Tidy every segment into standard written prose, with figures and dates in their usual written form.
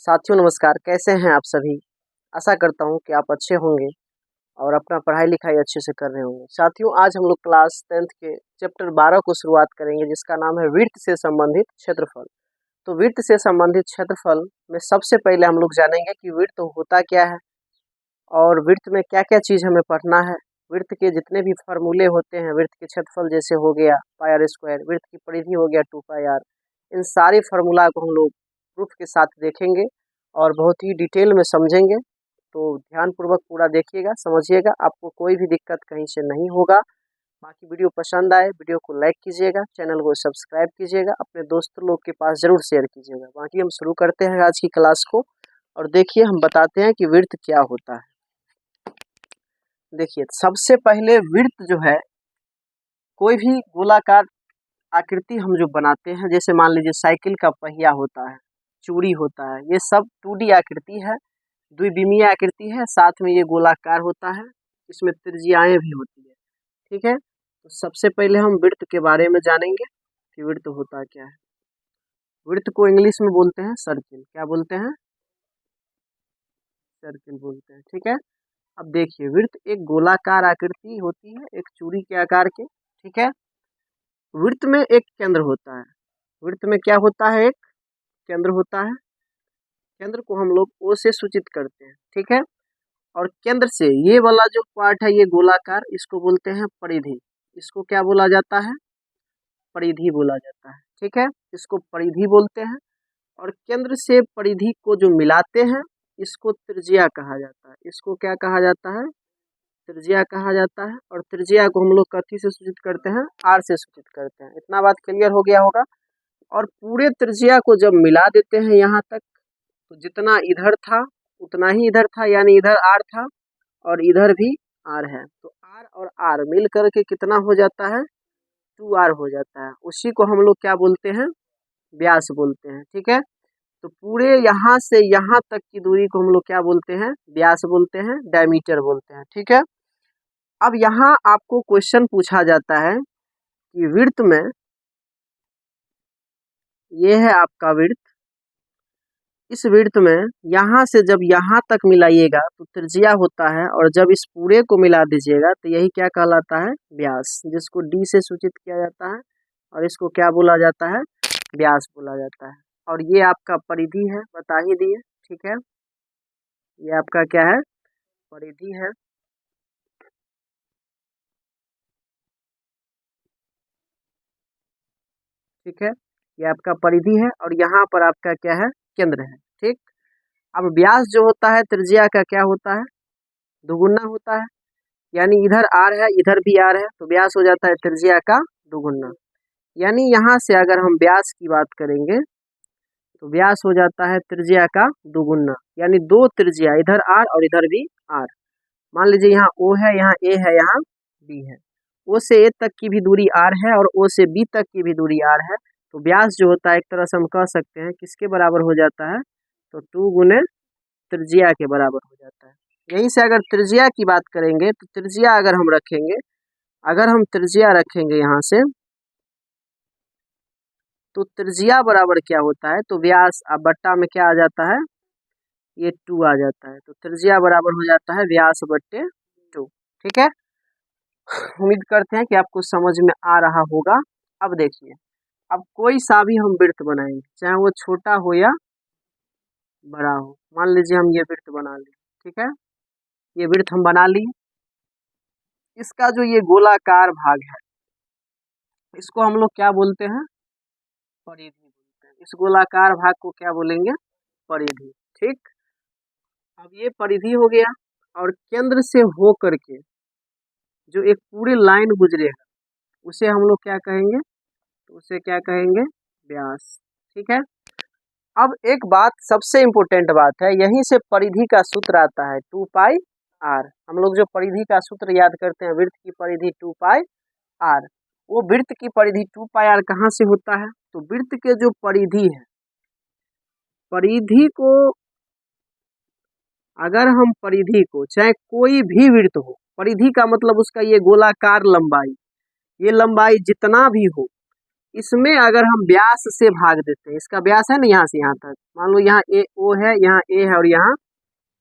साथियों नमस्कार, कैसे हैं आप सभी। आशा करता हूं कि आप अच्छे होंगे और अपना पढ़ाई लिखाई अच्छे से कर रहे होंगे। साथियों आज हम लोग क्लास 10th के चैप्टर 12 को शुरुआत करेंगे, जिसका नाम है वृत्त से संबंधित क्षेत्रफल। तो वृत्त से संबंधित क्षेत्रफल में सबसे पहले हम लोग जानेंगे कि वृत्त होता क्या है और वृत्त में क्या क्या चीज़ हमें पढ़ना है। वृत्त के जितने भी फार्मूले होते हैं, वृत्त के क्षेत्रफल जैसे हो गया पाई आर स्क्वायर, वृत्त की परिधि हो गया 2 पाई आर, इन सारे फार्मूला को हम लोग प्रूफ के साथ देखेंगे और बहुत ही डिटेल में समझेंगे। तो ध्यानपूर्वक पूरा देखिएगा, समझिएगा, आपको कोई भी दिक्कत कहीं से नहीं होगा। बाकी वीडियो पसंद आए वीडियो को लाइक कीजिएगा, चैनल को सब्सक्राइब कीजिएगा, अपने दोस्त लोग के पास ज़रूर शेयर कीजिएगा। बाकी हम शुरू करते हैं आज की क्लास को और देखिए हम बताते हैं कि वृत्त क्या होता है। देखिए सबसे पहले वृत्त जो है, कोई भी गोलाकार आकृति हम जो बनाते हैं, जैसे मान लीजिए साइकिल का पहिया होता है, चूड़ी होता है, ये सब 2D आकृति है, द्विविमीय आकृति है, साथ में ये गोलाकार होता है, इसमें त्रिज्याएं भी होती है। ठीक है, तो सबसे पहले हम वृत्त के बारे में जानेंगे कि वृत्त होता क्या है। वृत्त को इंग्लिश में बोलते हैं सर्किल। क्या बोलते हैं? सर्किल बोलते हैं। ठीक है, अब देखिए वृत्त एक गोलाकार आकृति होती है, एक चूड़ी के आकार के। ठीक है, वृत्त में एक केंद्र होता है। वृत्त में क्या होता है? एक केंद्र होता है। केंद्र को हम लोग ओ से सूचित करते हैं। ठीक है, और केंद्र से ये वाला जो पार्ट है, ये गोलाकार, इसको बोलते हैं परिधि। इसको क्या बोला जाता है? परिधि बोला जाता है। ठीक है, इसको परिधि बोलते हैं। और केंद्र से परिधि को जो मिलाते हैं, इसको त्रिज्या कहा जाता है। इसको क्या कहा जाता है? त्रिज्या कहा जाता है। और त्रिज्या को हम लोग कथी से सूचित करते हैं? आर से सूचित करते हैं। इतना बात क्लियर हो गया होगा। और पूरे त्रिज्या को जब मिला देते हैं यहाँ तक, तो जितना इधर था उतना ही इधर था, यानी इधर आर था और इधर भी आर है। तो आर और आर मिल करके कितना हो जाता है? 2r हो जाता है। उसी को हम लोग क्या बोलते हैं? व्यास बोलते हैं। ठीक है, तो पूरे यहाँ से यहाँ तक की दूरी को हम लोग क्या बोलते हैं? व्यास बोलते हैं, डायमीटर बोलते हैं। ठीक है, अब यहाँ आपको क्वेश्चन पूछा जाता है कि वृत्त में, ये है आपका वृत्त, इस वृत्त में यहाँ से जब यहाँ तक मिलाइएगा तो त्रिज्या होता है, और जब इस पूरे को मिला दीजिएगा तो यही क्या कहलाता है? व्यास, जिसको डी से सूचित किया जाता है और इसको क्या बोला जाता है? व्यास बोला जाता है। और ये आपका परिधि है, बता ही दिए। ठीक है, ये आपका क्या है? परिधि है। ठीक है, ये आपका परिधि है और यहाँ पर आपका क्या है? केंद्र है। ठीक, अब व्यास जो होता है त्रिज्या का क्या होता है? दुगुना होता है, यानी इधर आर है इधर भी आर है, तो व्यास हो जाता है त्रिज्या का दुगुना। यानी यहाँ से अगर हम व्यास की बात करेंगे तो व्यास हो जाता है त्रिज्या का दुगुना, यानी दो त्रिज्या, इधर आर और इधर भी आर। मान लीजिए यहाँ ओ है, यहाँ ए है, यहाँ बी है। ओ से ए तक की भी दूरी आर है और ओ से बी तक की भी दूरी आर है। तो व्यास जो होता है एक तरह से हम कह सकते हैं किसके बराबर हो जाता है? तो 2 गुने त्रिज्या के बराबर हो जाता है। यहीं से अगर त्रिज्या की बात करेंगे तो त्रिज्या अगर हम रखेंगे, अगर हम त्रिज्या रखेंगे यहाँ से, तो त्रिज्या बराबर क्या होता है? तो व्यास अब बट्टा में क्या आ जाता है? ये 2 आ जाता है। तो त्रिज्या बराबर हो जाता है व्यास बट्टे 2। ठीक है, उम्मीद करते हैं कि आपको समझ में आ रहा होगा। अब देखिए, अब कोई सा भी हम वृत्त बनाएंगे, चाहे वो छोटा हो या बड़ा हो। मान लीजिए हम ये वृत्त बना लिए। ठीक है, ये वृत्त हम बना लिए। इसका जो ये गोलाकार भाग है, इसको हम लोग क्या बोलते हैं? परिधि बोलते हैं। इस गोलाकार भाग को क्या बोलेंगे? परिधि। ठीक, अब ये परिधि हो गया और केंद्र से हो करके जो एक पूरी लाइन गुजरेगा उसे हम लोग क्या कहेंगे? तो उसे क्या कहेंगे? व्यास। ठीक है, अब एक बात सबसे इम्पोर्टेंट बात है, यहीं से परिधि का सूत्र आता है 2 पाई आर। हम लोग जो परिधि का सूत्र याद करते हैं, वृत्त की परिधि 2 पाई आर, वो वृत्त की परिधि 2 पाई आर कहाँ से होता है? तो वृत्त के जो परिधि है, परिधि को अगर हम परिधि को, चाहे कोई भी वृत्त हो, परिधि का मतलब उसका ये गोलाकार लंबाई, ये लंबाई जितना भी हो, इसमें अगर हम व्यास से भाग देते हैं, इसका व्यास है ना यहाँ से यहाँ तक, मान लो यहाँ ए ओ है, यहाँ ए है और यहाँ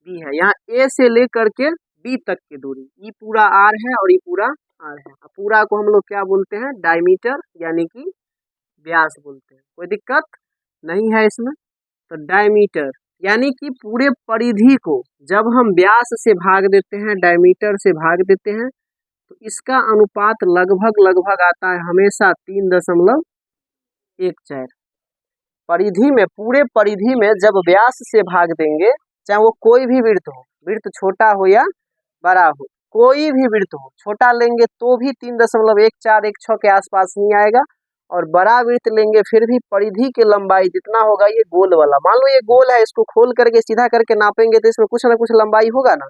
बी है, यहाँ ए से लेकर के बी तक की दूरी, ये पूरा आर है और ये पूरा आर है। पूरा को हम लोग क्या बोलते हैं, डायमीटर यानी कि व्यास बोलते हैं। कोई दिक्कत नहीं है इसमें। तो डायमीटर यानी कि पूरे परिधि को जब हम व्यास से भाग देते हैं, डायमीटर से भाग देते हैं, तो इसका अनुपात लगभग लगभग आता है हमेशा 3.14। परिधि में, पूरे परिधि में जब व्यास से भाग देंगे, चाहे वो कोई भी वृत्त हो, वृत्त छोटा हो या बड़ा हो, कोई भी वृत्त हो, छोटा लेंगे तो भी 3.1416 के आसपास नहीं आएगा, और बड़ा वृत्त लेंगे फिर भी परिधि की लंबाई जितना होगा, ये गोल वाला, मान लो ये गोल है, इसको खोल करके सीधा करके नापेंगे तो इसमें कुछ ना कुछ लंबाई होगा ना,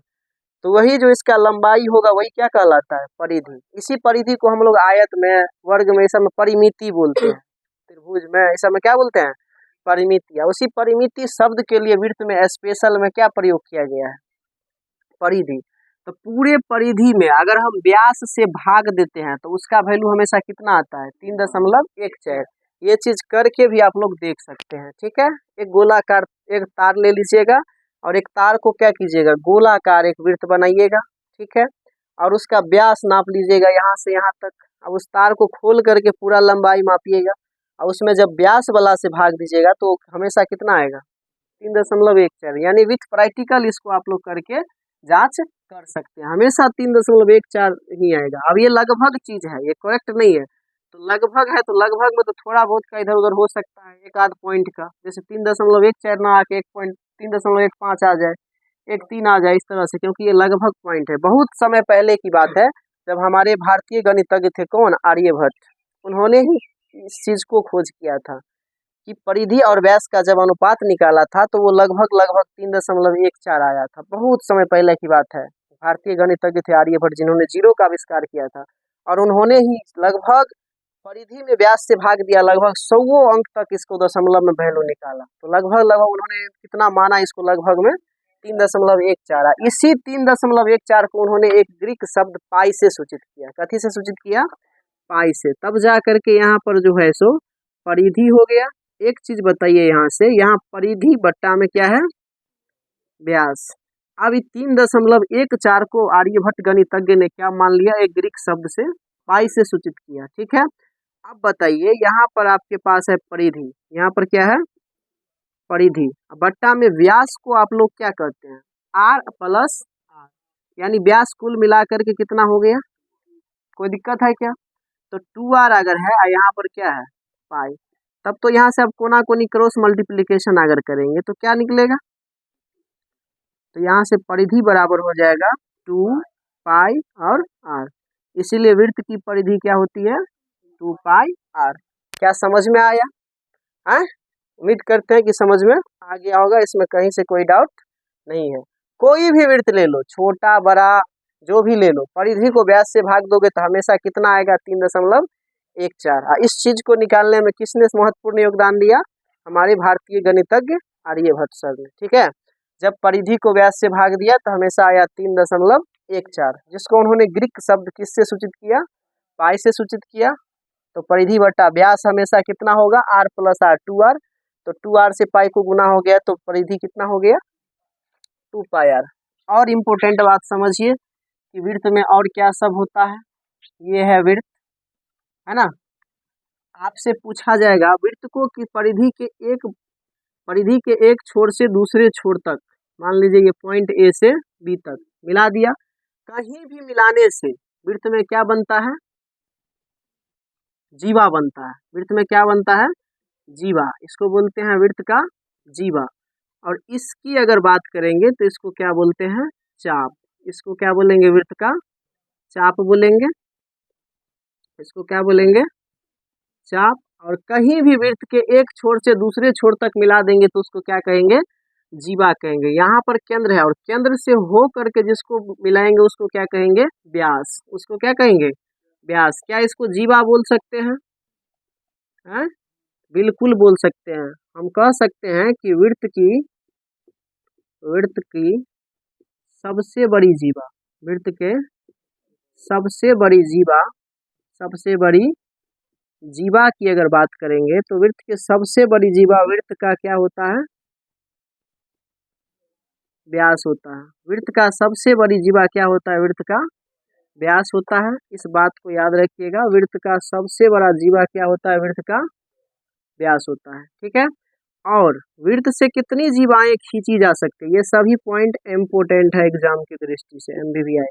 तो वही जो इसका लंबाई होगा वही क्या कहलाता है, परिधि। इसी परिधि को हम लोग आयत में, वर्ग में, ऐसा में परिमिति बोलते हैं, त्रिभुज में ऐसा में क्या बोलते हैं, परिमिति। उसी परिमिति शब्द के लिए वृत्त में स्पेशल में क्या प्रयोग किया गया है, परिधि। तो पूरे परिधि में अगर हम व्यास से भाग देते हैं तो उसका वैल्यू हमेशा कितना आता है, 3.14। ये चीज करके भी आप लोग देख सकते हैं, ठीक है। एक गोलाकार एक तार ले लीजिएगा और एक तार को क्या कीजिएगा, गोलाकार एक वृत्त बनाइएगा, ठीक है, और उसका व्यास नाप लीजिएगा यहाँ से यहाँ तक। अब उस तार को खोल करके पूरा लंबाई मापिएगा और उसमें जब व्यास वाला से भाग दीजिएगा तो हमेशा कितना आएगा, 3.14। यानी विथ प्रैक्टिकल इसको आप लोग करके जांच कर सकते हैं, हमेशा 3.14 ही आएगा। अब ये लगभग चीज है, ये करेक्ट नहीं है, तो लगभग है तो लगभग में तो थोड़ा बहुत का इधर उधर हो सकता है, एक आध पॉइंट का, जैसे 3.14 ना आके 3.15 आ जाए, 1.3 आ जाए, इस तरह से, क्योंकि ये लगभग पॉइंट है। बहुत समय पहले की बात है जब हमारे भारतीय गणितज्ञ थे कौन, आर्यभट्ट, उन्होंने ही इस चीज को खोज किया था कि परिधि और व्यास का जब अनुपात निकाला था तो वो लगभग लगभग 3.14 आया था। बहुत समय पहले की बात है, भारतीय गणितज्ञ थे आर्यभट्ट जिन्होंने जीरो का आविष्कार किया था, और उन्होंने ही लगभग परिधि में व्यास से भाग दिया, लगभग 100 अंक तक इसको दशमलव में वैल्यू निकाला, तो लगभग लगभग उन्होंने कितना माना इसको, लगभग में 3.14। इसी 3.14 को उन्होंने एक ग्रीक शब्द पाई से सूचित किया। कथी से सूचित किया, पाई से। तब जा करके यहाँ पर जो है सो परिधि हो गया। एक चीज बताइए यहाँ से, यहाँ परिधि बट्टा में क्या है, व्यास। अब 3.14 को आर्यभट्ट गणितज्ञ ने क्या मान लिया, एक ग्रीक शब्द से पाई से सूचित किया, ठीक है। अब बताइए यहाँ पर आपके पास है परिधि, यहाँ पर क्या है, परिधि, बट्टा में व्यास को आप लोग क्या कहते हैं, आर प्लस आर, यानी व्यास कुल मिला करके कितना हो गया, कोई दिक्कत है क्या, तो 2r अगर है, यहाँ पर क्या है, पाई, तब तो यहाँ से आप कोना कोनी क्रॉस मल्टीप्लिकेशन अगर करेंगे तो क्या निकलेगा, तो यहाँ से परिधि बराबर हो जाएगा 2 पाई और r। इसीलिए वृत्त की परिधि क्या होती है, 2 पाई r। क्या समझ में आया है, उम्मीद करते हैं कि समझ में आ गया होगा, इसमें कहीं से कोई डाउट नहीं है। कोई भी वृत्त ले लो, छोटा बड़ा जो भी ले लो, परिधि को व्यास से भाग दोगे तो हमेशा कितना आएगा, 3.14। इस चीज को निकालने में किसने महत्वपूर्ण योगदान दिया, हमारे भारतीय गणितज्ञ आर्यभट्ट सर ने, ठीक है। जब परिधि को व्यास से भाग दिया तो हमेशा आया 3.14, जिसको उन्होंने ग्रीक शब्द किससे सूचित किया, पाई से सूचित किया। तो परिधि बटा व्यास हमेशा कितना होगा, r प्लस r, 2r, तो 2r से पाई को गुना हो गया तो परिधि कितना हो गया, 2 पाई r। और इम्पोर्टेंट बात समझिए कि वृत्त में और क्या सब होता है, ये है वृत्त, है ना। आपसे पूछा जाएगा वृत्त को कि परिधि के एक छोर से दूसरे छोर तक, मान लीजिए ये पॉइंट ए से बी तक मिला दिया, कहीं भी मिलाने से वृत्त में क्या बनता है, जीवा बनता है। वृत्त में क्या बनता है, जीवा, इसको बोलते हैं वृत्त का जीवा। और इसकी अगर बात करेंगे तो इसको क्या बोलते हैं, चाप। इसको क्या बोलेंगे, वृत्त का चाप बोलेंगे, इसको क्या बोलेंगे, चाप। और कहीं भी वृत्त के एक छोर से दूसरे छोर तक मिला देंगे तो उसको क्या कहेंगे, जीवा कहेंगे। यहाँ पर केंद्र है और केंद्र से हो करके जिसको मिलाएंगे उसको क्या कहेंगे, व्यास, उसको क्या कहेंगे, व्यास। क्या इसको जीवा बोल सकते हैं, हैं? बिल्कुल बोल सकते हैं। हम कह सकते हैं कि वृत्त की सबसे बड़ी जीवा, वृत्त के सबसे बड़ी जीवा, सबसे बड़ी जीवा की अगर बात करेंगे तो वृत्त के सबसे बड़ी जीवा वृत्त का क्या होता है? व्यास होता है। वृत्त का सबसे बड़ी जीवा क्या होता है? वृत्त का व्यास होता है। इस बात को याद रखिएगा, वृत्त का सबसे बड़ा जीवा क्या होता है? वृत्त का व्यास होता है। ठीक है। और वृत्त से कितनी जीवाएं खींची जा सकती है, ये सभी पॉइंट इम्पोर्टेंट है एग्जाम की दृष्टि से, MBBI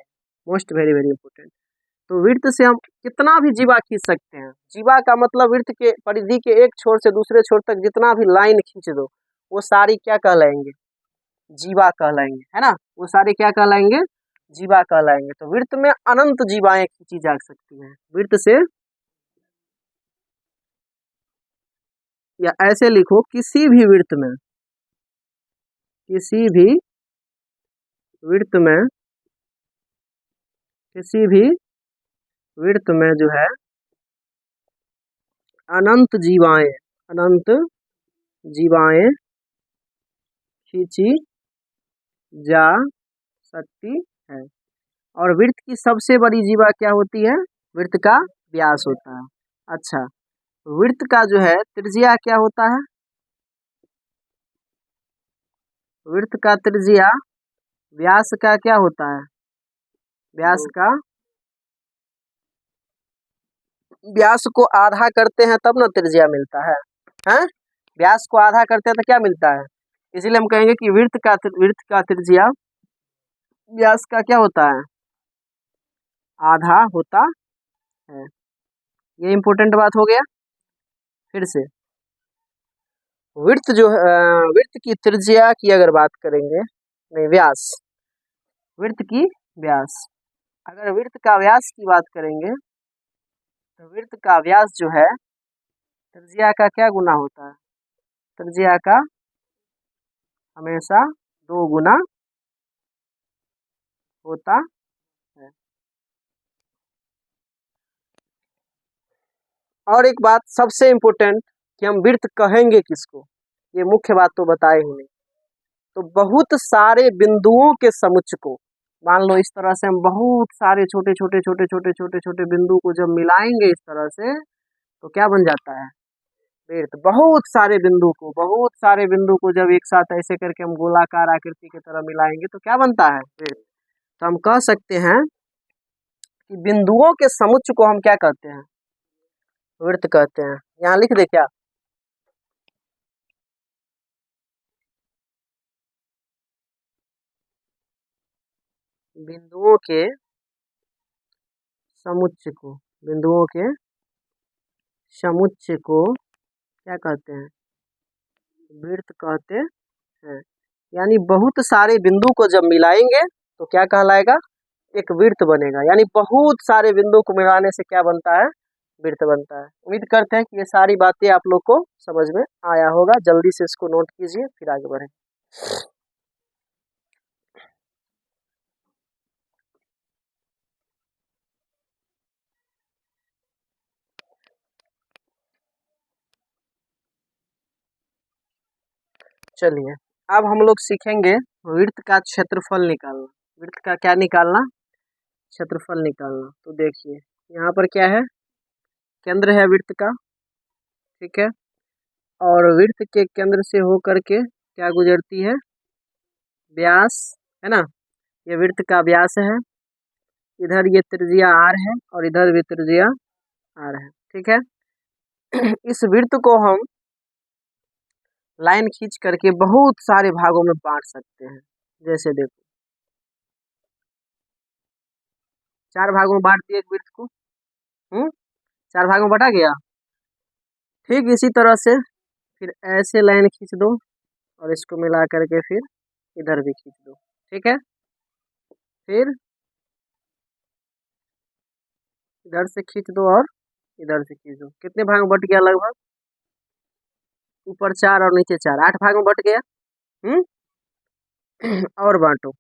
most very very important. तो वृत्त से हम कितना भी जीवा खींच सकते हैं। जीवा का मतलब वृत्त के परिधि के एक छोर से दूसरे छोर तक जितना भी लाइन खींच दो वो सारी क्या कहलाएंगे? जीवा कहलाएंगे, है ना। वो सारे क्या कहलाएंगे? जीवा कहलाएंगे। तो वृत्त में अनंत जीवाएं खींची जा सकती हैं वृत्त से। या ऐसे लिखो, किसी भी वृत्त में, किसी भी वृत्त में, किसी भी वृत्त में जो है अनंत जीवाएं, अनंत जीवाएं खींची जा सकती है। और वृत्त की सबसे बड़ी जीवा क्या होती है? वृत्त का व्यास होता है। अच्छा, वृत्त का जो है त्रिज्या क्या होता है? वृत्त का त्रिज्या व्यास का क्या होता है? व्यास का, व्यास को आधा करते हैं तब ना त्रिज्या मिलता है, हैं? व्यास को आधा करते हैं तो क्या मिलता है? इसीलिए हम कहेंगे कि वृत्त का त्रिज्या व्यास का क्या होता है? आधा होता है। ये इंपॉर्टेंट बात हो गया। फिर से वृत्त जो है, वृत्त की त्रिज्या की अगर बात करेंगे, नहीं व्यास, वृत्त की व्यास, अगर वृत्त का व्यास की बात करेंगे तो वृत्त का व्यास जो है त्रिज्या का क्या गुना होता है? त्रिज्या का हमेशा 2 गुना होता है। और एक बात सबसे इम्पोर्टेंट कि हम वृत्त कहेंगे किसको, ये मुख्य बात तो बताए ही नहीं। तो बहुत सारे बिंदुओं के समुच्चय को, मान लो इस तरह से हम बहुत सारे छोटे छोटे छोटे छोटे छोटे छोटे बिंदु को जब मिलाएंगे इस तरह से तो क्या बन जाता है? वृत्त। बहुत सारे बिंदु को, बहुत सारे बिंदु को जब एक साथ ऐसे करके हम गोलाकार आकृति की तरह मिलाएंगे तो क्या बनता है? वृत्त। तो हम कह सकते हैं कि बिंदुओं के समुच्चय को हम क्या कहते हैं? वृत्त कहते हैं। यहाँ लिख दे क्या? बिंदुओं के समुच्चय को, बिंदुओं के समुच्चय को क्या कहते हैं? वृत्त कहते हैं। यानी बहुत सारे बिंदु को जब मिलाएंगे तो क्या कहलाएगा? एक वृत्त बनेगा। यानी बहुत सारे बिंदु को मिलाने से क्या बनता है? वृत्त बनता है। उम्मीद करते हैं कि ये सारी बातें आप लोग को समझ में आया होगा। जल्दी से इसको नोट कीजिए फिर आगे बढ़ें। चलिए, अब हम लोग सीखेंगे वृत्त का क्षेत्रफल निकालना। वृत्त का क्या निकालना? क्षेत्रफल निकालना। तो देखिए यहाँ पर क्या है? केंद्र है वृत्त का, ठीक है। और वृत्त के केंद्र से होकर के क्या गुजरती है? व्यास, है ना। ये वृत्त का व्यास है। इधर ये त्रिज्या r है और इधर भी त्रिज्या r है, ठीक है। इस वृत्त को हम लाइन खींच करके बहुत सारे भागों में बांट सकते हैं। जैसे देखो 4 भागों में बांट दिए एक वृत्त को, 4 भागों में बांटा गया। ठीक इसी तरह से फिर ऐसे लाइन खींच दो और इसको मिला करके फिर इधर भी खींच दो, ठीक है। फिर इधर से खींच दो और इधर से खींच दो। कितने भाग में बट गया? लगभग ऊपर 4 और नीचे 4, 8 भाग में बट गया। हम्म और बांटो,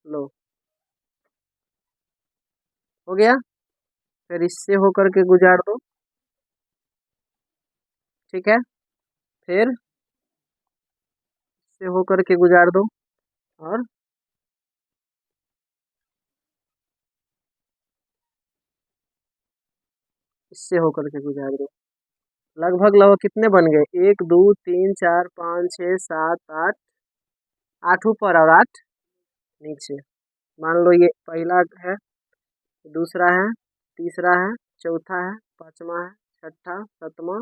लो हो गया। फिर इससे होकर के गुजार दो, ठीक है। फिर इससे होकर के गुजार दो और इससे होकर के गुजारे। लगभग लगभग कितने बन गए, 1 2 3 4 5 6 7 8, 8 ऊपर और 8 नीचे। मान लो ये पहला है, दूसरा है, तीसरा है, चौथा है, पांचवा है, छठा, सातवां,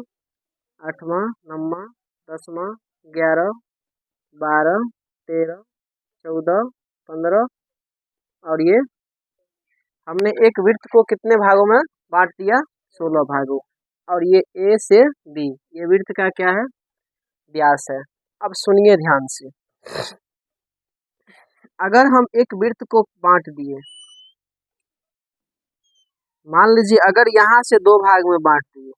आठवां, नौवां, 10वां, 11, 12, 13, 14, 15 और ये हमने एक वृत्त को कितने भागों में बांट दिया, 16 भागों। और ये ए से बी, ये वृत्त का क्या है, व्यास है। अब सुनिए ध्यान से, अगर हम एक वृत्त को बांट दिए, मान लीजिए अगर यहाँ से 2 भाग में बांट दिए,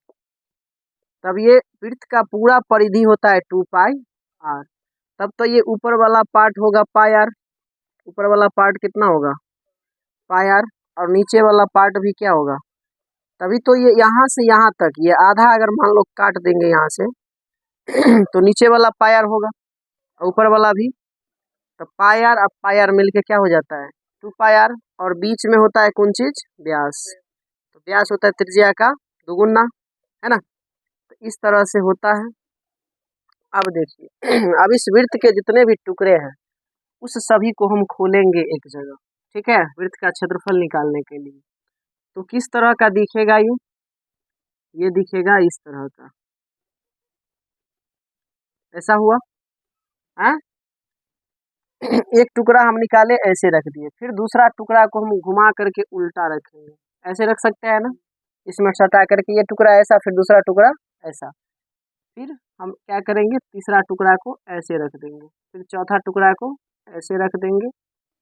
तब ये वृत्त का पूरा परिधि होता है 2 पाई आर। तब तो ये ऊपर वाला पार्ट होगा पाई आर, ऊपर वाला पार्ट कितना होगा, पाई आर, और नीचे वाला पार्ट भी क्या होगा। तभी तो ये यहाँ से यहाँ तक ये आधा अगर मान लो काट देंगे यहाँ से तो नीचे वाला पाई आर होगा और ऊपर वाला भी। तो पाई आर अब पाई आर मिलके क्या हो जाता है, 2 पाई आर, और बीच में होता है कौन चीज, व्यास। तो व्यास होता है त्रिज्या का दुगुना, है ना। तो इस तरह से होता है। अब देखिए अब इस वृत्त के जितने भी टुकड़े हैं उस सभी को हम खोलेंगे एक जगह, ठीक है, वृत्त का क्षेत्रफल निकालने के लिए। तो किस तरह का दिखेगा ये दिखेगा इस तरह का, ऐसा हुआ है। एक टुकड़ा हम निकाले ऐसे रख दिए, फिर दूसरा टुकड़ा को हम घुमा करके उल्टा रखेंगे, ऐसे रख सकते हैं ना, इसमें सटा करके ये टुकड़ा ऐसा, फिर दूसरा टुकड़ा ऐसा। फिर हम क्या करेंगे, तीसरा टुकड़ा को ऐसे रख देंगे, फिर चौथा टुकड़ा को ऐसे रख देंगे,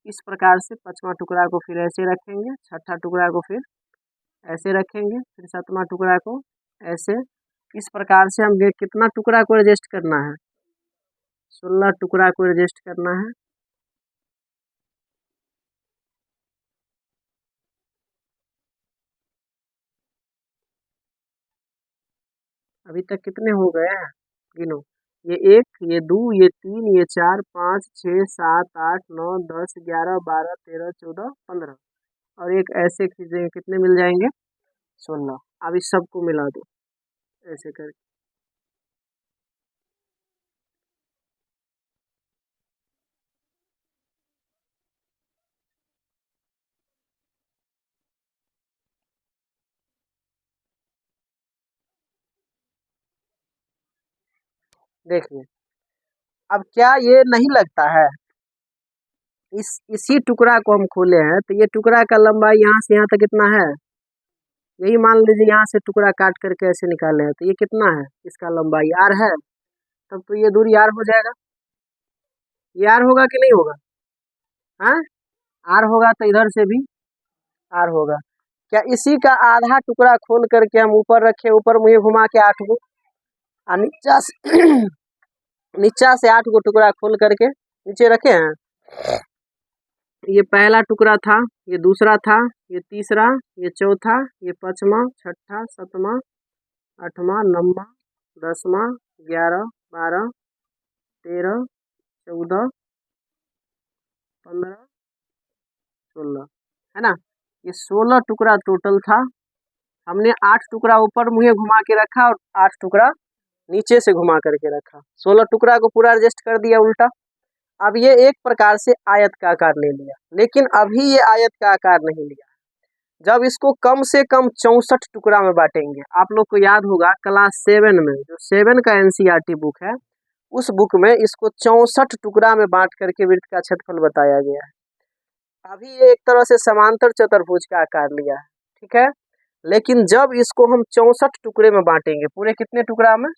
इस प्रकार से पांचवा टुकड़ा को फिर ऐसे रखेंगे, छठा टुकड़ा को फिर ऐसे रखेंगे, फिर सातवां टुकड़ा को ऐसे। इस प्रकार से हमें कितना टुकड़ा को एडजस्ट करना है, 16 टुकड़ा को एडजस्ट करना है। अभी तक कितने हो गए हैं, गिनो, ये 1, ये 2, ये 3, ये 4, 5, 6, 7, 8, 9, 10, 11, 12, 13, 14, 15 और एक ऐसे खींचेंगे, कितने मिल जाएंगे, 16। अब इस सबको मिला दो ऐसे करके। देखिए अब क्या ये नहीं लगता है, इसी टुकड़ा को हम खोले हैं तो ये टुकड़ा का लंबाई यहाँ से यहाँ तक कितना है, यही मान लीजिए यहाँ से टुकड़ा काट करके ऐसे निकाले हैं तो ये कितना है, इसका लंबाई आर है। तब तो ये दूरी आर हो जाएगा, ये आर होगा कि नहीं होगा, हाँ आर होगा तो इधर से भी आर होगा। क्या इसी का आधा टुकड़ा खोल करके हम ऊपर रखे, ऊपर मुझे घुमा के 8 गो, और नीचा से नीचा से 8 गो टुकड़ा खोल करके नीचे रखे हैं। ये पहला टुकड़ा था, ये दूसरा था, ये तीसरा, ये चौथा, ये पांचवा, छठा, सातवां, आठवां, नौवां, 10वां, 11, 12, 13, 14, 15, 16, है ना। ये 16 टुकड़ा टोटल था। हमने 8 टुकड़ा ऊपर मुँह घुमा के रखा और 8 टुकड़ा नीचे से घुमा करके रखा, 16 टुकड़ा को पूरा एडजस्ट कर दिया उल्टा। अब ये एक प्रकार से आयत का आकार ले लिया, लेकिन अभी ये आयत का आकार नहीं लिया। जब इसको कम से कम 64 टुकड़ा में बांटेंगे, आप लोग को याद होगा क्लास 7 में जो 7 का एनसीईआरटी बुक है, उस बुक में इसको 64 टुकड़ा में बांट करके वृत्त का क्षेत्रफल बताया गया है। अभी ये एक तरह से समांतर चतुर्भुज का आकार लिया है, ठीक है। लेकिन जब इसको हम 64 टुकड़े में बांटेंगे, पूरे कितने टुकड़ा में,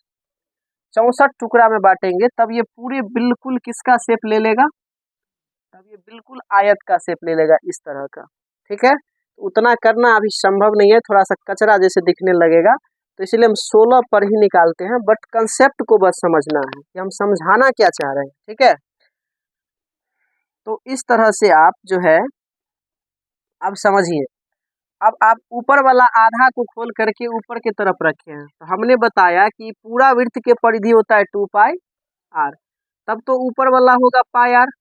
64 टुकड़ा में बांटेंगे, तब ये पूरे बिल्कुल किसका शेप ले लेगा, तब ये बिल्कुल आयत का शेप ले लेगा, इस तरह का, ठीक है। तो उतना करना अभी संभव नहीं है, थोड़ा सा कचरा जैसे दिखने लगेगा, तो इसलिए हम 16 पर ही निकालते हैं। बट कंसेप्ट को बस समझना है कि हम समझाना क्या चाह रहे हैं, ठीक है। तो इस तरह से आप जो है, अब समझिए, अब आप ऊपर वाला आधा को खोल करके ऊपर की तरफ रखे हैं, तो हमने बताया कि पूरा वृत्त के परिधि होता है 2 पाई आर। तब तो ऊपर वाला होगा पाई आर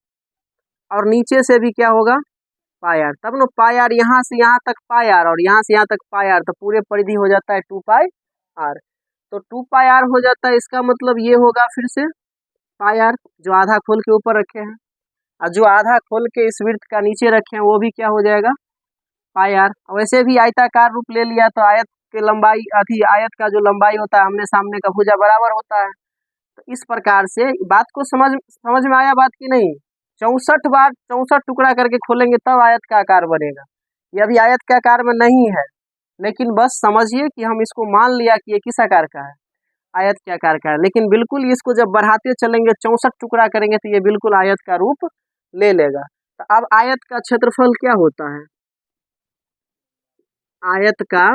और नीचे से भी क्या होगा, पाई आर, तब ना पाई आर यहाँ से यहाँ तक पाई आर और यहाँ से यहाँ तक पाई आर, तो पूरे परिधि हो जाता है 2 पाई आर। तो 2 पाई आर हो जाता है, इसका मतलब ये होगा फिर से पाई आर जो आधा खोल के ऊपर रखे हैं, और जो आधा खोल के इस वृत्त का नीचे रखे हैं वो भी क्या हो जाएगा पाई आर। वैसे भी आयताकार रूप ले लिया तो आयत के लंबाई आयत का जो लंबाई होता है आमने सामने का भुजा बराबर होता है। तो इस प्रकार से बात को समझ में आया बात की नहीं। 64 बार 64 टुकड़ा करके खोलेंगे तब आयत का आकार बनेगा। ये अभी आयत के आकार में नहीं है, लेकिन बस समझिए कि हम इसको मान लिया कि ये किस आकार का है, आयत के आकार का है। लेकिन बिल्कुल इसको जब बढ़ाते चलेंगे 64 टुकड़ा करेंगे तो ये बिल्कुल आयत का रूप ले लेगा। तो अब आयत का क्षेत्रफल क्या होता है, आयत का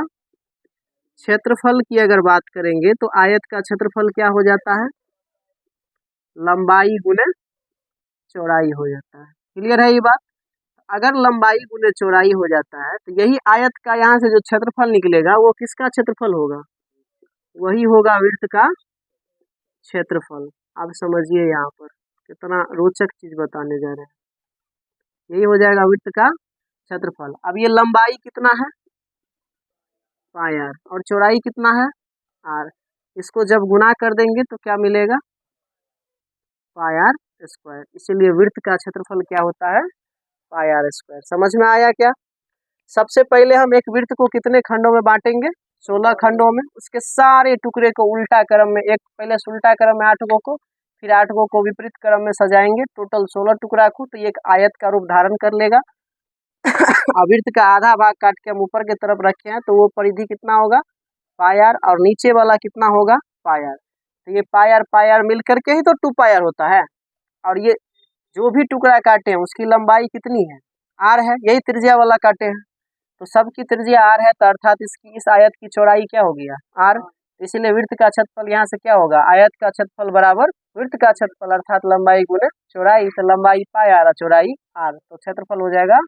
क्षेत्रफल की अगर बात करेंगे तो आयत का क्षेत्रफल क्या हो जाता है, लंबाई गुने चौड़ाई हो जाता है। क्लियर है ये बात। अगर लंबाई गुने चौड़ाई हो जाता है तो यही आयत का यहाँ से जो क्षेत्रफल निकलेगा वो किसका क्षेत्रफल होगा, वही होगा वृत्त का क्षेत्रफल। अब समझिए यहाँ पर कितना रोचक चीज बताने जा रहे हैं, यही हो जाएगा वृत्त का क्षेत्रफल। अब ये लंबाई कितना है पाई आर और चौड़ाई कितना है आर, इसको जब गुना कर देंगे तो क्या मिलेगा पाई आर स्क्वायर। इसीलिए वृत्त का क्षेत्रफल क्या होता है पाई आर स्क्वायर। समझ में आया क्या। सबसे पहले हम एक वृत्त को कितने खंडों में बांटेंगे, 16 खंडों में। उसके सारे टुकड़े को उल्टा क्रम में, एक पहले उल्टा क्रम में 8 को, फिर 8 को विपरीत क्रम में सजाएंगे, टोटल 16 टुकड़ा को, तो ये एक आयत का रूप धारण कर लेगा। वृत्त का आधा भाग काट के हम ऊपर की तरफ रखे हैं तो वो परिधि कितना होगा पाई आर, और नीचे वाला कितना होगा पाई आर। तो ये पाई आर मिल करके ही तो 2 पाई आर होता है। और ये जो भी टुकड़ा काटे हैं उसकी लंबाई कितनी है आर है, यही त्रिज्या वाला काटे हैं तो सबकी त्रिज्या आर है, तो अर्थात इसकी इस आयत की चौड़ाई क्या हो गया आर। इसलिए वृत्त का क्षेत्रफल यहाँ से क्या होगा, आयत का क्षेत्रफल बराबर वृत्त का क्षेत्रफल अर्थात लंबाई गुने चौड़ाई। तो लंबाई पाई आर चौड़ाई आर, तो क्षेत्रफल हो जाएगा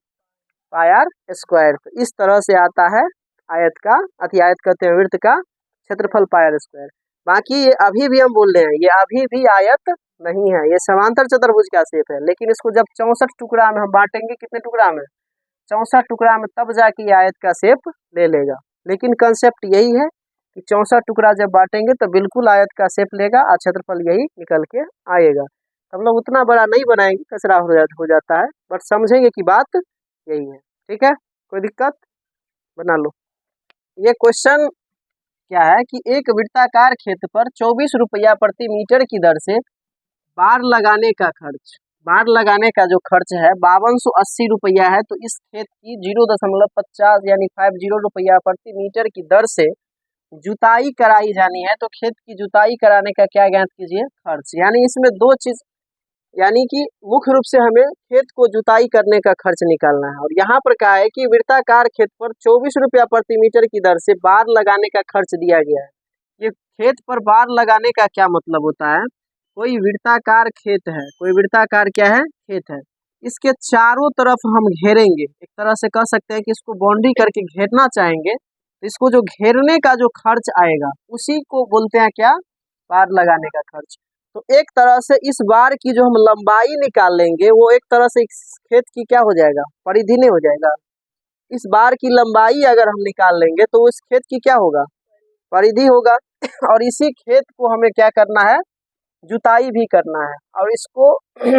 पाई आर स्क्वायर। तो इस तरह से आता है आयत का आयत कहते हैं वृत्त का क्षेत्रफल पाई आर स्क्वायर। बाकी ये अभी भी हम बोल रहे हैं ये अभी भी आयत नहीं है, ये समांतर चतुर्भुज का शेप है। लेकिन इसको जब 64 टुकड़ा में हम बांटेंगे, कितने टुकड़ा में 64 टुकड़ा में, तब जाके ये आयत का शेप ले लेगा। लेकिन कंसेप्ट यही है कि 64 टुकड़ा जब बांटेंगे तो बिल्कुल आयत का शेप लेगा और क्षेत्रफल यही निकल के आएगा। हम लोग उतना बड़ा नहीं बनाएंगे, कचरा हो जाता है, बट समझेंगे कि बात यही है। ठीक है, कोई दिक्कत, बना लो। ये क्वेश्चन क्या है कि एक वृत्ताकार खेत पर 24 रुपया प्रति मीटर की दर से बार लगाने का खर्च, बार लगाने का जो खर्च है 5280 रुपया है। तो इस खेत की 0.50 यानी 50 रुपया प्रति मीटर की दर से जुताई कराई जानी है। तो खेत की जुताई कराने का क्या ज्ञात कीजिए खर्च। यानी इसमें दो चीज, यानी कि मुख्य रूप से हमें खेत को जुताई करने का खर्च निकालना है। और यहाँ पर कहा है कि वृत्ताकार खेत पर 24 रुपया प्रति मीटर की दर से बार लगाने का खर्च दिया गया है। ये खेत पर बार लगाने का क्या मतलब होता है, कोई वृत्ताकार खेत है, कोई वृत्ताकार क्या है खेत है, इसके चारों तरफ हम घेरेंगे, एक तरह से कह सकते हैं कि इसको बाउंड्री करके घेरना चाहेंगे, तो इसको जो घेरने का जो खर्च आएगा उसी को बोलते हैं क्या बार लगाने का खर्च। तो एक तरह से इस बार की जो हम लंबाई निकाल लेंगे वो एक तरह से इस खेत की क्या हो जाएगा परिधि नहीं हो जाएगा। इस बार की लंबाई अगर हम निकाल लेंगे तो इस खेत की क्या होगा परिधि होगा। और इसी खेत को हमें क्या करना है जुताई भी करना है, और इसको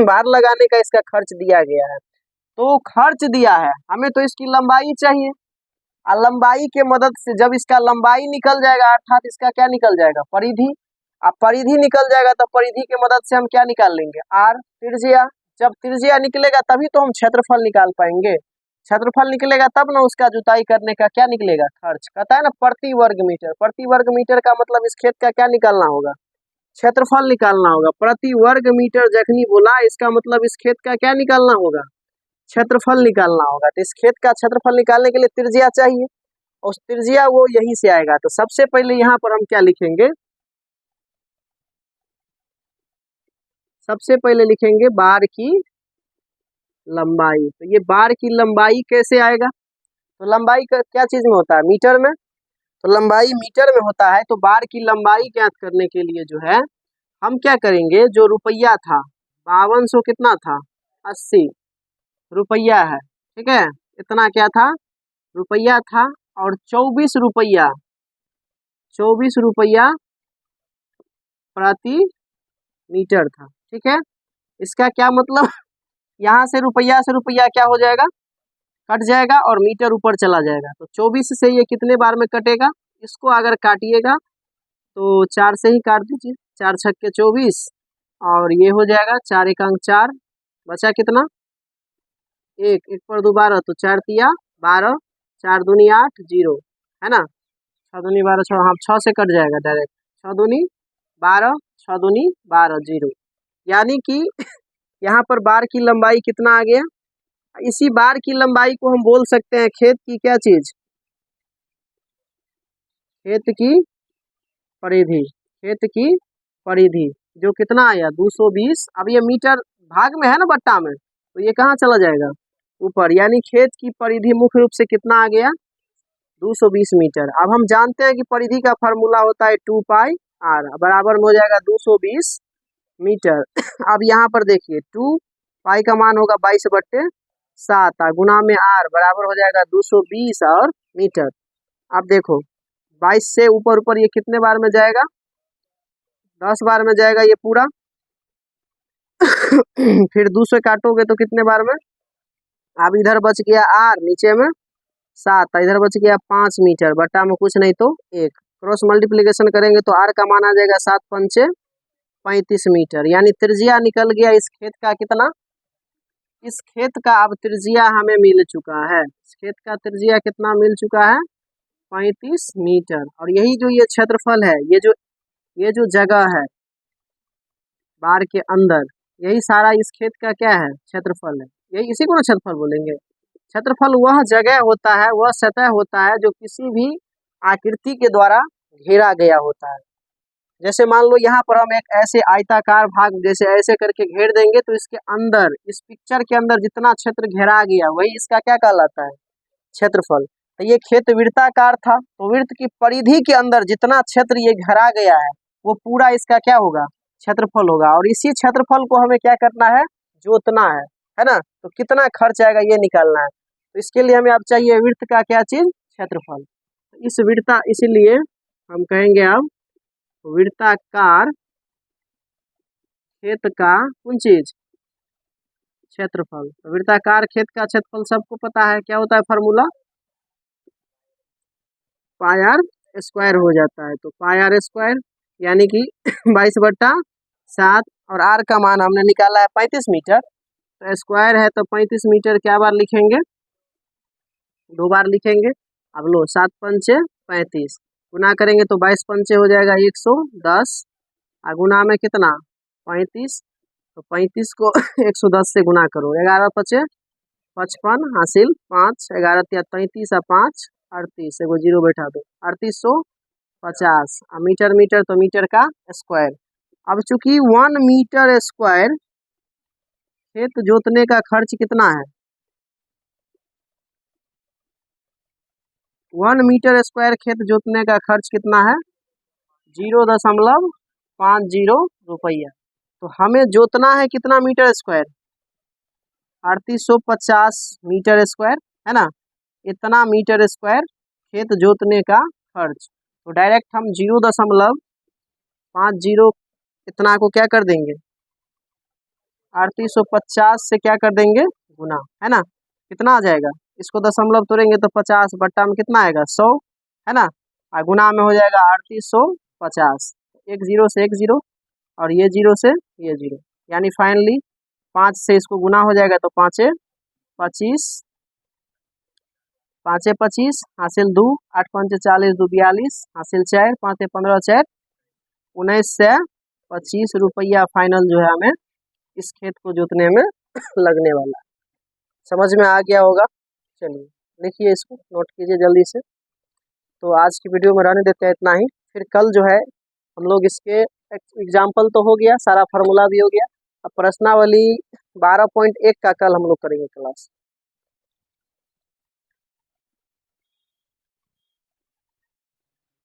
बार लगाने का इसका खर्च दिया गया है। तो खर्च दिया है हमें, तो इसकी लंबाई चाहिए, और लंबाई के मदद से जब इसका लंबाई निकल जाएगा अर्थात इसका क्या निकल जाएगा परिधि। अब परिधि निकल जाएगा तो परिधि के मदद से हम क्या निकाल लेंगे आर त्रिज्या। जब त्रिज्या निकलेगा तभी तो हम क्षेत्रफल निकाल पाएंगे, क्षेत्रफल निकलेगा तब ना उसका जुताई करने का क्या निकलेगा खर्च। कहता है ना प्रति वर्ग मीटर, प्रति वर्ग मीटर का मतलब इस खेत का क्या निकालना होगा क्षेत्रफल निकालना होगा। प्रति वर्ग मीटर जखनी बोला इसका मतलब इस खेत का क्या निकालना होगा क्षेत्रफल निकालना होगा। तो इस खेत का क्षेत्रफल निकालने के लिए त्रिज्या चाहिए, और त्रिज्या वो यहीं से आएगा। तो सबसे पहले यहाँ पर हम क्या लिखेंगे, सबसे पहले लिखेंगे बार की लंबाई। तो ये बार की लंबाई कैसे आएगा, तो लंबाई का क्या चीज में होता है मीटर में, तो लंबाई मीटर में होता है। तो बार की लंबाई ज्ञात करने के लिए जो है हम क्या करेंगे, जो रुपया था 5200 कितना था 80 रुपया है, ठीक है, इतना क्या था, रुपया था। और 24 रुपया प्रति मीटर था। ठीक है, इसका क्या मतलब यहाँ से रुपया क्या हो जाएगा, कट जाएगा और मीटर ऊपर चला जाएगा। तो 24 से ये कितने बार में कटेगा, इसको अगर काटिएगा तो 4 से ही काट दीजिए, 4 छक्के 24 और ये हो जाएगा 4 एक अंक 4, बचा कितना, एक, एक पर 2 12, तो 4 तिया 12, 4 दूनी 8, 0 है ना, 6 दूनी 12, 6, हाँ 6 से कट जाएगा डायरेक्ट, 6 दूनी 12, 6 दूनी 12, 0। यानी कि यहाँ पर बार की लंबाई कितना आ गया, इसी बार की लंबाई को हम बोल सकते हैं खेत की क्या चीज, खेत की परिधि, खेत की परिधि जो कितना आया 220। अब ये मीटर भाग में है ना बट्टा में, तो ये कहाँ चला जाएगा ऊपर, यानी खेत की परिधि मुख्य रूप से कितना आ गया 220 मीटर। अब हम जानते हैं कि परिधि का फार्मूला होता है 2 पाई आर, बराबर में हो जाएगा 220 मीटर। अब यहाँ पर देखिए 2 पाई का मान होगा 22/7 गुना में आर, बराबर हो जाएगा 220 और मीटर। अब देखो 22 से ऊपर ऊपर ये कितने बार में जाएगा, 10 बार में जाएगा ये पूरा। फिर 2 से काटोगे तो कितने बार में, अब इधर बच गया आर नीचे में 7, इधर बच गया 5 मीटर, बट्टा में कुछ नहीं तो 1, क्रॉस मल्टीप्लिकेशन करेंगे तो आर का मान आ जाएगा 7 पंचे 35 मीटर। यानी त्रिज्या निकल गया इस खेत का कितना, इस खेत का अब त्रिज्या हमें मिल चुका है, इस खेत का त्रिज्या कितना मिल चुका है 35 मीटर। और यही जो ये क्षेत्रफल है, ये जो जगह है बार के अंदर, यही सारा इस खेत का क्या है क्षेत्रफल है, यही इसी को ना क्षेत्रफल बोलेंगे। क्षेत्रफल वह जगह होता है, वह सतह होता है जो किसी भी आकृति के द्वारा घेरा गया होता है। जैसे मान लो यहाँ पर हम एक ऐसे आयताकार भाग जैसे ऐसे करके घेर देंगे तो इसके अंदर, इस पिक्चर के अंदर जितना क्षेत्र घेरा गया वही इसका क्या कहलाता है क्षेत्रफल। तो ये खेत वृत्ताकार था, तो वृत्त की परिधि के अंदर जितना क्षेत्र ये घेरा गया है वो पूरा इसका क्या होगा क्षेत्रफल होगा। और इसी क्षेत्रफल को हमें क्या करना है, जोतना है ना। तो कितना खर्च आएगा ये निकालना है, तो इसके लिए हमें अब चाहिए वृत्त का क्या चीज, क्षेत्रफल। इस वृत्ता, इसीलिए हम कहेंगे अब वृत्ताकार खेत का कौन चीज, क्षेत्रफल। तो वृत्ताकार खेत का क्षेत्रफल सबको पता है क्या होता है फार्मूला, पाई आर स्क्वायर हो जाता है। तो पाई आर स्क्वायर यानी कि 22/7 और आर का मान हमने निकाला है 35 मीटर, तो स्क्वायर है तो 35 मीटर क्या बार लिखेंगे, 2 बार लिखेंगे। अब लो 7 पंचे 35, गुना करेंगे तो 22 पंचे हो जाएगा 110, और गुना में कितना 35, तो 35 को 110 से गुना करो, 11 पचे 55 हासिल 5, 11 तिया 33 और 5 38, एगो 0 बैठा दो 3850। मीटर मीटर तो मीटर का स्क्वायर। अब चूंकि 1 मीटर स्क्वायर खेत जोतने का खर्च कितना है, 1 मीटर स्क्वायर खेत जोतने का खर्च कितना है 0.50 रुपया। तो हमें जोतना है कितना मीटर स्क्वायर, 3850 मीटर स्क्वायर है ना, इतना मीटर स्क्वायर खेत जोतने का खर्च। तो डायरेक्ट हम 0.50 इतना को क्या कर देंगे 3850 से क्या कर देंगे गुना, है ना, कितना आ जाएगा, इसको दशमलव तोड़ेंगे तो 50, बट्टा में कितना आएगा 100 है ना, और गुना में हो जाएगा 3850, एक 0 से एक 0 और ये 0 से ये 0, यानी फाइनली 5 से इसको गुना हो जाएगा तो 5 25, 5 25 हासिल 2, 8 5 40 2 42 हासिल 4, 5 15 4 1925 रुपया फाइनल जो है हमें इस खेत को जोतने में लगने वाला है। समझ में आ गया होगा, चलिए लिखिए इसको, नोट कीजिए जल्दी से। तो आज की वीडियो में रहने देते हैं इतना ही, फिर कल जो है हम लोग इसके एग्जाम्पल तो हो गया, सारा फार्मूला भी हो गया, अब प्रश्नावली 12.1 का कल हम लोग करेंगे क्लास।